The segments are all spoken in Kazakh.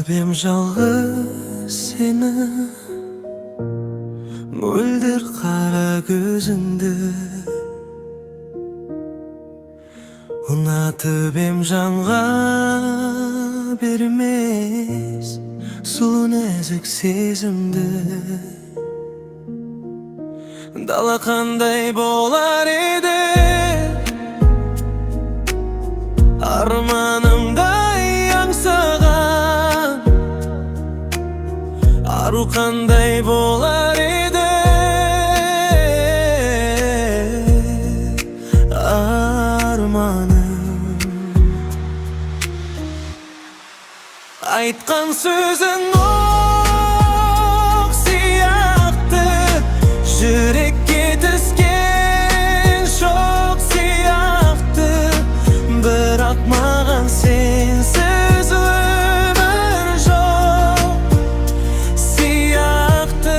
Төбем жалғыз сені, мөлдір қара көзіңді ұнатып ем жанға бермес сұлу нәзік сезімді. Дала қандай болар еді, арманымдай аңсаған, ару қандай болар еді, арманым. Айтқан сөзің оқ сияқты, жүрекке түскен шоқ сияқты, бірақ маған сенсіз өмір жоқ сияқты.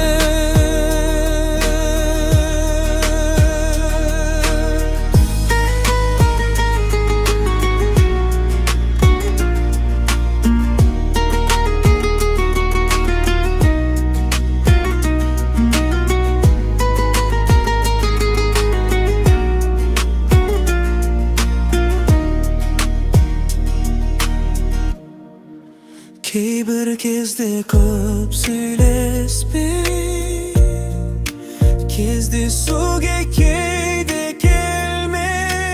Кейбір кезде көп сөйлеспей, кездесуге кейде келмей,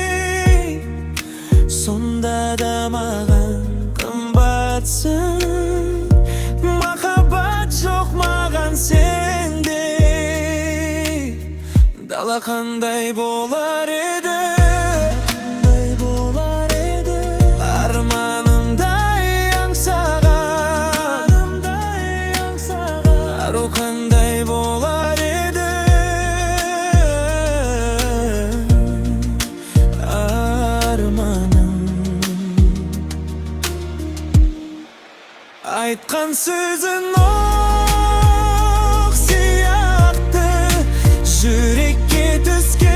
сонда да маған қымбатсың. Махаббат жоқ маған сенде. Дала қандай болар еді, қандай болар еді, арманым. Айтқан сөзің оқ сияқты, жүрекке түскен